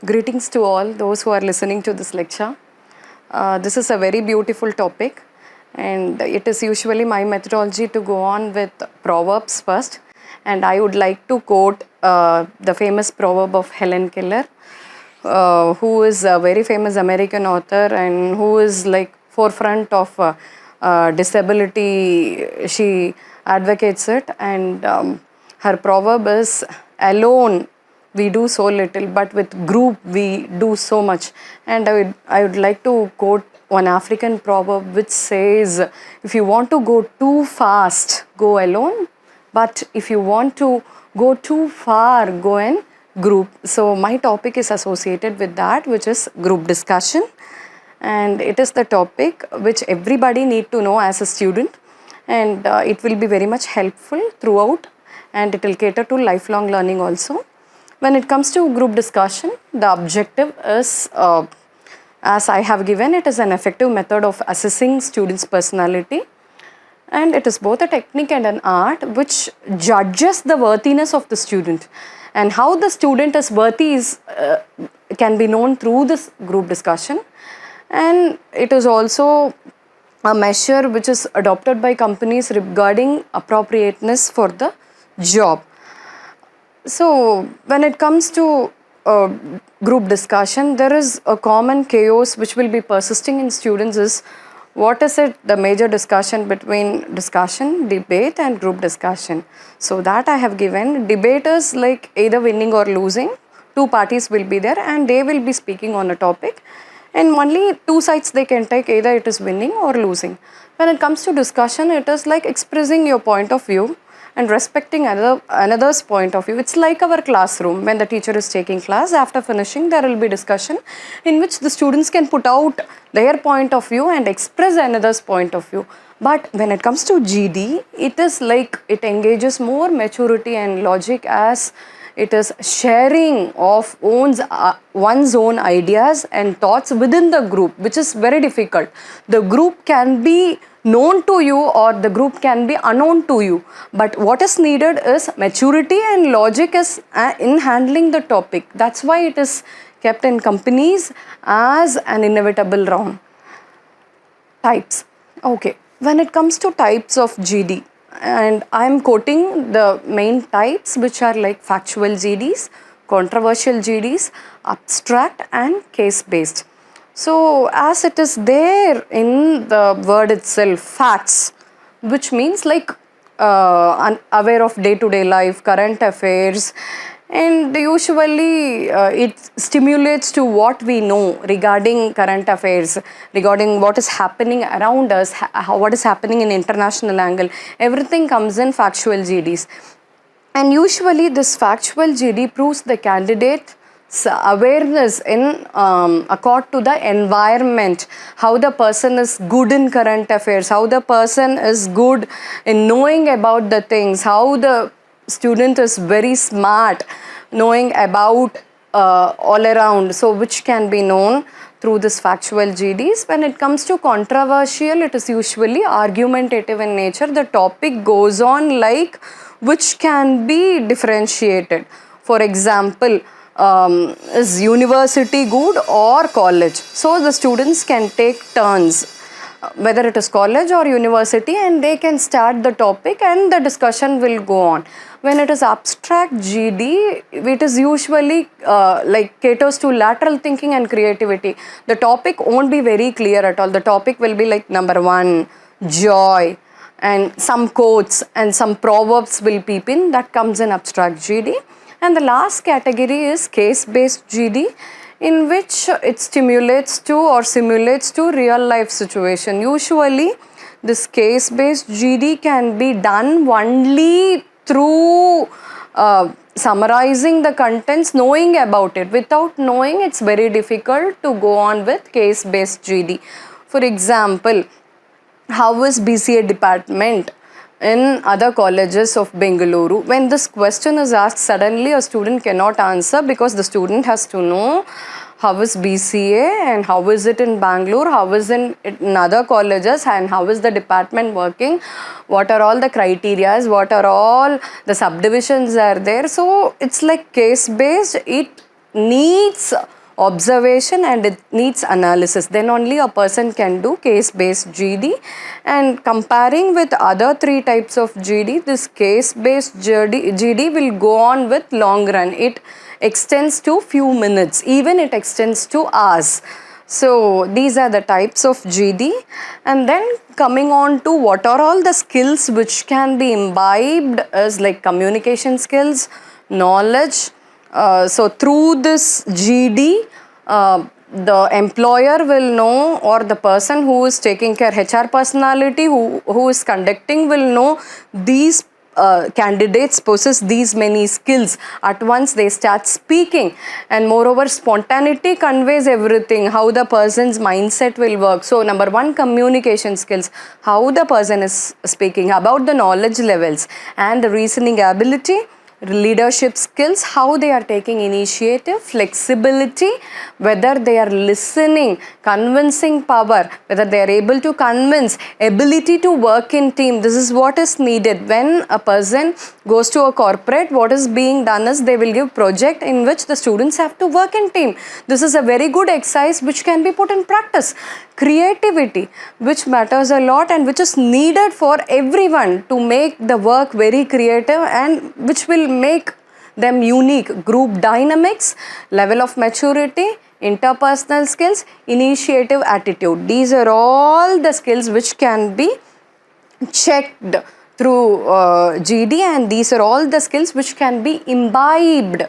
Greetings to all those who are listening to this lecture. This is a very beautiful topic, and it is usually my methodology to go on with proverbs first. And I would like to quote the famous proverb of Helen Keller, who is a very famous American author and who is like forefront of disability. She advocates it, and her proverb is, "Alone we do so little, but with group we do so much." And I would like to quote one African proverb which says, if you want to go too fast, go alone, but if you want to go too far, go in group. So my topic is associated with that, which is group discussion, and it is the topic which everybody need to know as a student, and it will be very much helpful throughout, and it will cater to lifelong learning also. When it comes to group discussion, the objective is, as I have given, it is an effective method of assessing students' personality, and it is both a technique and an art which judges the worthiness of the student. And how the student is worthy can be known through this group discussion. And it is also a measure which is adopted by companies regarding appropriateness for the job. So when it comes to group discussion, there is a common chaos which will be persisting in students is, what is it, the major discussion between discussion, debate and group discussion. So that I have given. Debate is like either winning or losing. Two parties will be there and they will be speaking on a topic, and only two sides they can take, either it is winning or losing. When it comes to discussion, it is like expressing your point of view and respecting another's point of view. It's like our classroom. When the teacher is taking class, after finishing there will be discussion in which the students can put out their point of view and express another's point of view. But when it comes to GD, it is like it engages more maturity and logic, as it is sharing of one's own ideas and thoughts within the group, which is very difficult. The group can be known to you or the group can be unknown to you, but what is needed is maturity and logic is in handling the topic. That's why it is kept in companies as an inevitable round. Types. Okay, when it comes to types of GD, and I am quoting the main types, which are like factual GDs, controversial GDs, abstract and case based. So as it is there in the word itself, facts, which means like aware of day-to-day life, current affairs, and usually it stimulates to what we know regarding current affairs, regarding what is happening around us, what is happening in international angle. Everything comes in factual GDs. And usually this factual GD proves the candidate's awareness in accord to the environment, how the person is good in current affairs, how the person is good in knowing about the things, how the student is very smart knowing about all around, so which can be known through this factual GDs. When it comes to controversial, it is usually argumentative in nature. The topic goes on like which can be differentiated. For example, is university good or college? So the students can take turns, whether it is college or university, and they can start the topic and the discussion will go on. When it is abstract GD, it is usually like caters to lateral thinking and creativity. The topic won't be very clear at all. The topic will be like number one, joy, and some quotes and some proverbs will peep in. That comes in abstract GD. And the last category is case-based GD, in which it stimulates to or simulates to real life situation. Usually this case-based GD can be done only through summarizing the contents, knowing about it. Without knowing, it's very difficult to go on with case-based GD. For example, how is BCA department in other colleges of Bengaluru? When this question is asked, suddenly a student cannot answer, because the student has to know how is BCA and how is it in Bangalore, how is it in other colleges, and how is the department working, what are all the criterias, what are all the subdivisions are there. So it's like case based. It needs observation and it needs analysis. Then only a person can do case-based GD. And comparing with other 3 types of GD, this case-based GD will go on with long run. It extends to few minutes, even it extends to hours. So these are the types of GD. And then coming on to what are all the skills which can be imbibed is like communication skills, knowledge. So through this GD, the employer will know, or the person who is taking care, HR personality who is conducting will know these candidates possess these many skills. At once they start speaking, and moreover spontaneity conveys everything, how the person's mindset will work. So number 1, communication skills, how the person is speaking, about the knowledge levels and the reasoning ability, leadership skills, how they are taking initiative, flexibility, whether they are listening, convincing power, whether they are able to convince, ability to work in team. This is what is needed. When a person goes to a corporate, what is being done is they will give project in which the students have to work in team. This is a very good exercise which can be put in practice. Creativity, which matters a lot and which is needed for everyone to make the work very creative and which will make them unique. Group dynamics, level of maturity, interpersonal skills, initiative attitude. These are all the skills which can be checked through GD, and these are all the skills which can be imbibed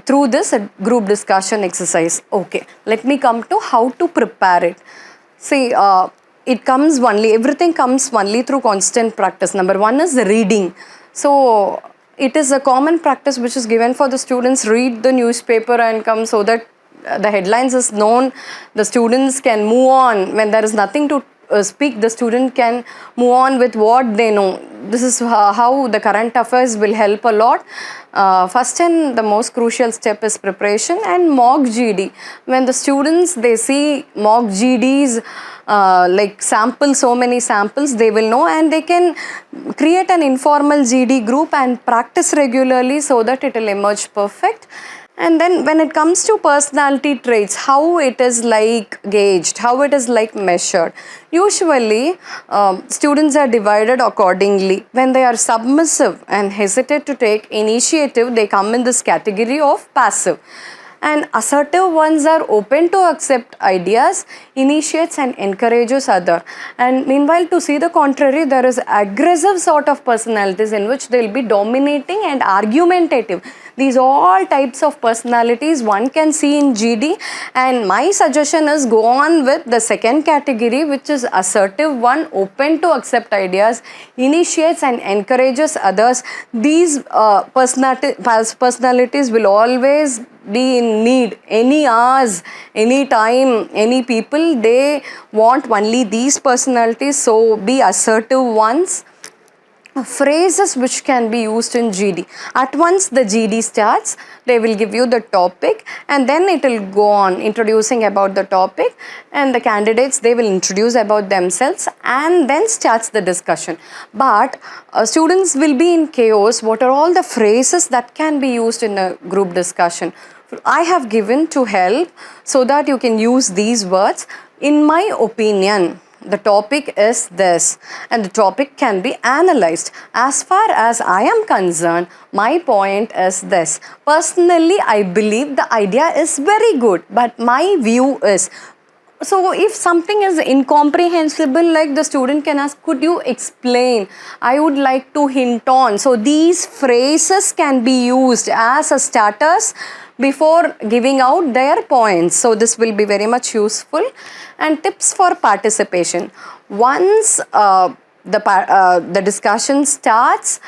through this group discussion exercise. Okay, let me come to how to prepare it. See, it comes only, everything comes only through constant practice. Number 1 is reading. So it is a common practice which is given for the students. Read the newspaper and come, so that the headlines is known. The students can move on. When there is nothing to speak, the student can move on with what they know. This is how the current affairs will help a lot. First and the most crucial step is preparation and mock GD. When the students, they see mock GDs, like samples, so many samples, they will know, and they can create an informal GD group and practice regularly so that it will emerge perfect. And then when it comes to personality traits, how it is like gauged, how it is like measured. Usually students are divided accordingly. When they are submissive and hesitate to take initiative, they come in this category of passive. And assertive ones are open to accept ideas, initiates and encourages other. And meanwhile, to see the contrary, there is aggressive sort of personalities in which they will be dominating and argumentative. These all types of personalities one can see in GD, and my suggestion is go on with the second category, which is assertive one, open to accept ideas, initiates and encourages others. These personalities will always be in need. Any hours, any time, any people, they want only these personalities. So be assertive ones. Phrases which can be used in GD. At once the GD starts, they will give you the topic, and then it will go on introducing about the topic, and the candidates, they will introduce about themselves, and then starts the discussion. But students will be in chaos. What are all the phrases that can be used in a group discussion? I have given to help so that you can use these words. In my opinion, the topic is this, and the topic can be analyzed. As far as I am concerned, my point is this. Personally, I believe the idea is very good, but my view is. So if something is incomprehensible, like the student can ask, could you explain? I would like to hint on. So these phrases can be used as a starters before giving out their points. So this will be very much useful. And tips for participation. Once the discussion starts,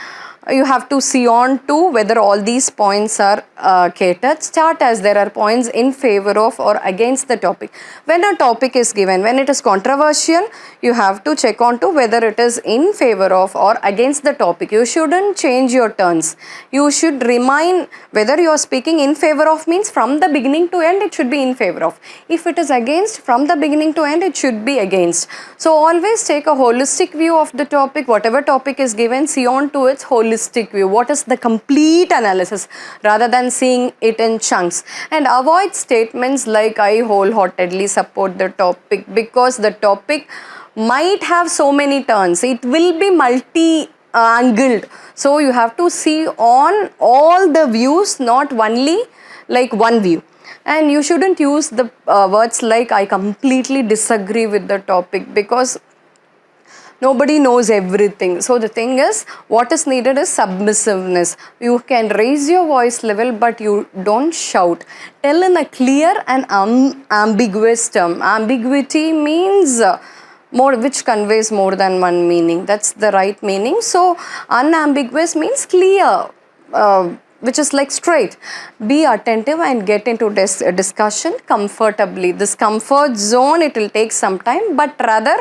you have to see on to whether all these points are catered. Start as there are points in favor of or against the topic. When a topic is given, when it is controversial, you have to check on to whether it is in favor of or against the topic. You shouldn't change your turns. You should remind whether you are speaking in favor of means from the beginning to end it should be in favor of. If it is against, from the beginning to end it should be against. So always take a holistic view of the topic. Whatever topic is given, see on to its holistic holistic view, what is the complete analysis, rather than seeing it in chunks. And avoid statements like I wholeheartedly support the topic, because the topic might have so many turns, it will be multi angled, so you have to see on all the views, not only like one view. And you shouldn't use the words like I completely disagree with the topic, because nobody knows everything. So the thing is, what is needed is submissiveness. You can raise your voice level, but you don't shout. Tell in a clear and ambiguous term. Ambiguity means more, which conveys more than one meaning. That's the right meaning. So unambiguous means clear, which is like straight. Be attentive and get into discussion comfortably. This comfort zone, it will take some time, but rather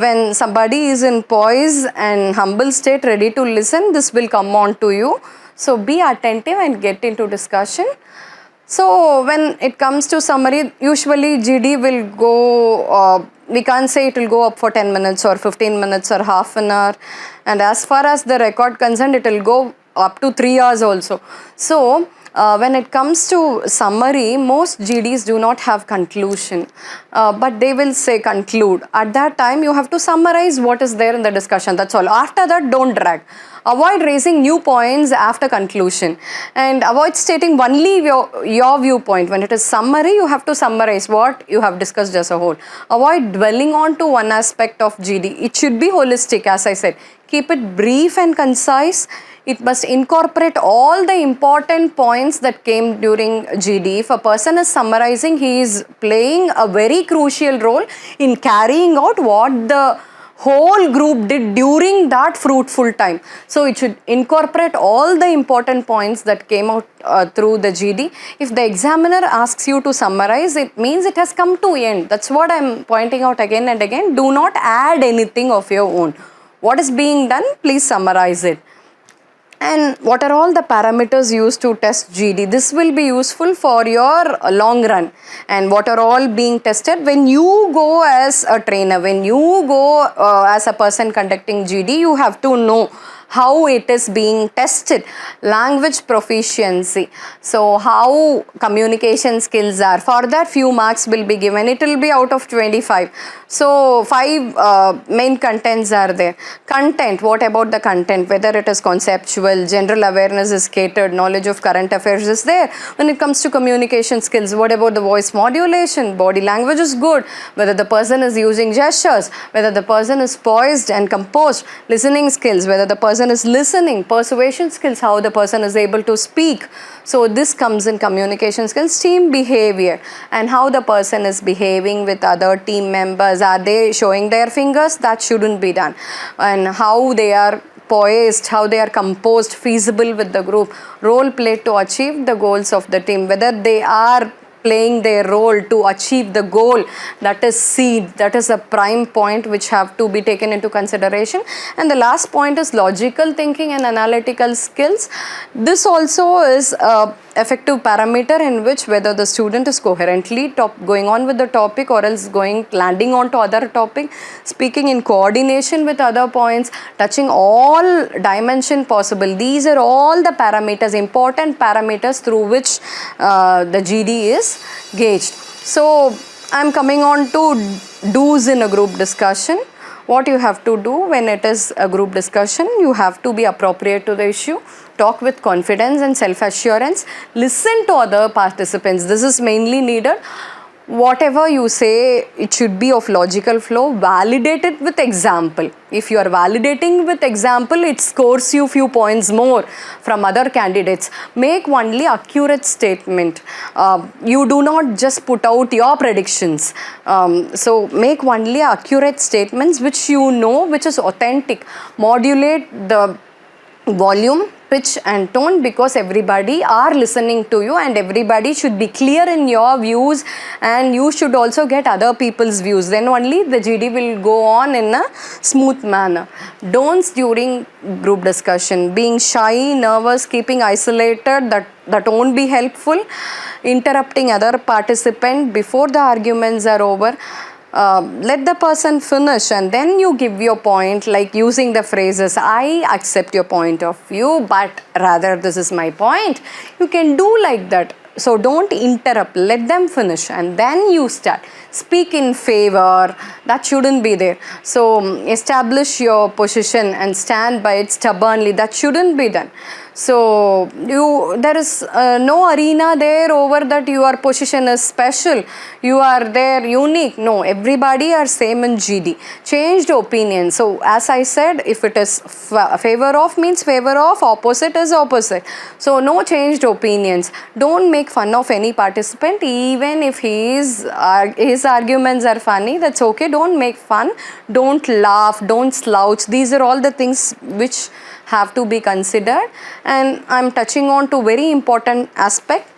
when somebody is in poise and humble state, ready to listen, this will come on to you. So be attentive and get into discussion. So when it comes to summary, usually GD will go, we can't say it will go up for 10 minutes or 15 minutes or half an hour. And as far as the record concerned, it will go up to 3 hours also. So when it comes to summary, most GDs do not have conclusion, but they will say conclude. At that time, you have to summarize what is there in the discussion. That's all. After that, don't drag. Avoid raising new points after conclusion, and avoid stating only your viewpoint. When it is summary, you have to summarize what you have discussed as a whole. Avoid dwelling on to one aspect of GD. It should be holistic, as I said. Keep it brief and concise. It must incorporate all the important points that came during GD. If a person is summarizing, he is playing a very crucial role in carrying out what the whole group did during that fruitful time. So it should incorporate all the important points that came out through the GD. If the examiner asks you to summarize, it means it has come to end. That's what I'm pointing out again and again. Do not add anything of your own. What is being done, please summarize it. And what are all the parameters used to test GD? This will be useful for your long run. And what are all being tested? When you go as a trainer, when you go as a person conducting GD, you have to know how it is being tested. Language proficiency. So how communication skills are. For that, few marks will be given. It will be out of 25. So 5 main contents are there. Content, what about the content? Whether it is conceptual, general awareness is catered, knowledge of current affairs is there. When it comes to communication skills, what about the voice modulation? Body language is good. Whether the person is using gestures, whether the person is poised and composed. Listening skills, whether the person is listening. Persuasion skills, how the person is able to speak. So this comes in communication skills. Team behavior, and how the person is behaving with other team members. Are they showing their fingers? That shouldn't be done. And how they are poised, how they are composed, feasible with the group. Role play to achieve the goals of the team. Whether they are playing their role to achieve the goal, that is seed, that is a prime point which have to be taken into consideration. And the last point is logical thinking and analytical skills. This also is a effective parameter in which whether the student is coherently going on with the topic or else landing on to other topic, speaking in coordination with other points, touching all dimension possible. These are all the parameters, important parameters through which the GD is gauged. So I'm coming on to do's in a group discussion. What you have to do when it is a group discussion, you have to be appropriate to the issue, talk with confidence and self-assurance, listen to other participants. This is mainly needed. Whatever you say, it should be of logical flow. Validate it with example. If you are validating with example, it scores you few points more from other candidates. Make only accurate statement. You do not just put out your predictions. So make only accurate statements which you know, which is authentic. Modulate the volume, pitch and tone, because everybody are listening to you and everybody should be clear in your views, and you should also get other people's views. Then only the GD will go on in a smooth manner. Don'ts during group discussion: being shy, nervous, keeping isolated, that won't be helpful. Interrupting other participant before the arguments are over. let the person finish and then you give your point, like using the phrases, I accept your point of view, but rather this is my point. You can do like that. So don't interrupt, let them finish and then you start. Speak in favor, that shouldn't be there. So establish your position and stand by it stubbornly, that shouldn't be done. So there is no arena there over that your position is special, you are there unique. No, everybody are same in GD. Changed opinion. So as I said, if it is favor of means favor of, opposite is opposite. So no changed opinions. Don't make fun of any participant, even if his arguments are funny, that's okay. Don't make fun, don't laugh, don't slouch. These are all the things which have to be considered, and I'm touching on to very important aspect,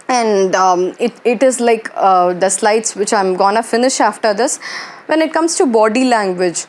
and it is like the slides which I'm gonna finish after this. When it comes to body language,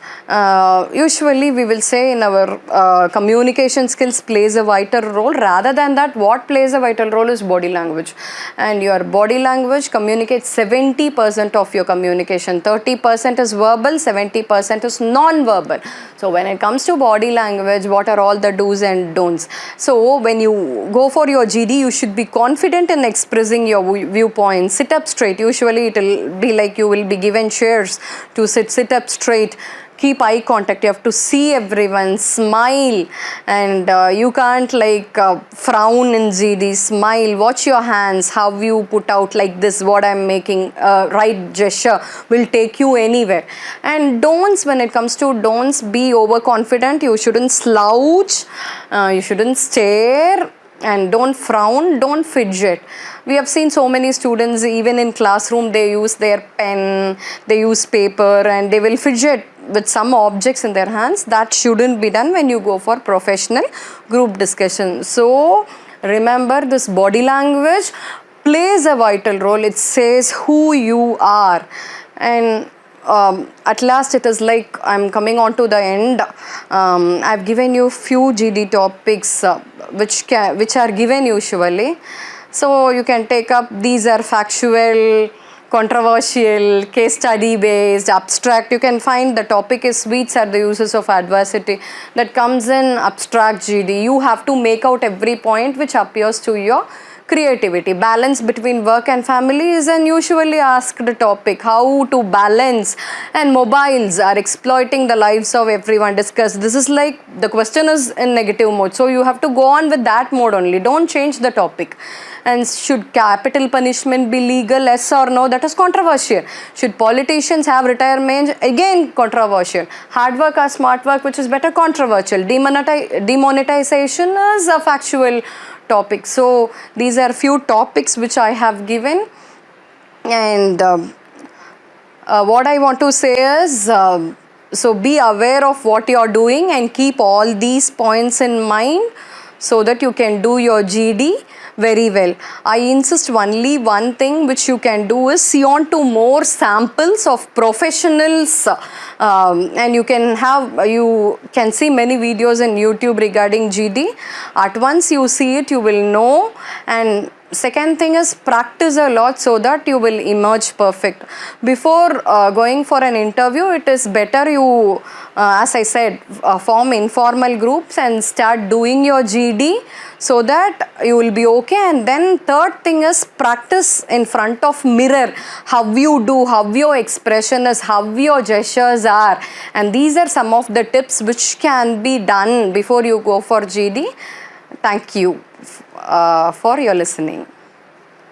usually we will say in our communication skills plays a vital role. Rather than that, what plays a vital role is body language. And your body language communicates 70% of your communication. 30% is verbal, 70% is non-verbal. So when it comes to body language, what are all the do's and don'ts? So when you go for your GD, you should be confident in expressing your viewpoints. Sit up straight. Usually it will be like you will be given chairs to sit up straight. Keep eye contact, you have to see everyone, smile, and you can't like frown in GD, smile, watch your hands, how you put out like this, what I'm making, right gesture will take you anywhere. And don'ts, when it comes to don'ts, be overconfident, you shouldn't slouch, you shouldn't stare, and don't frown, don't fidget. We have seen so many students, even in classroom, they use their pen, they use paper, and they will fidget with some objects in their hands. That shouldn't be done when you go for professional group discussion. So remember, this body language plays a vital role. It says who you are. And at last, it is like I'm coming on to the end. I've given you few GD topics which are given usually. So you can take up, these are factual, controversial, case study based, abstract. You can find the topic is sweets are the uses of adversity. That comes in abstract GD. You have to make out every point which appears to your creativity. Balance between work and family is an usually asked topic. How to balance, and mobiles are exploiting the lives of everyone. Discuss. This is like the question is in negative mode, so you have to go on with that mode only. Don't change the topic. And should capital punishment be legal, yes or no? That is controversial. Should politicians have retirement? Again controversial. Hard work or smart work, which is better? Controversial. Demonetization is a factual topic. So these are few topics which I have given, and what I want to say is, so be aware of what you are doing and keep all these points in mind so that you can do your GD very well. I insist only one thing which you can do is see on to more samples of professionals, and you can see many videos in YouTube regarding GD. At once you see it, you will know. And second thing is practice a lot so that you will emerge perfect. Before going for an interview, it is better you, as I said, form informal groups and start doing your GD so that you will be okay. And then third thing is practice in front of mirror, how you do, how your expression is, how your gestures are. And these are some of the tips which can be done before you go for GD. Thank you for your listening.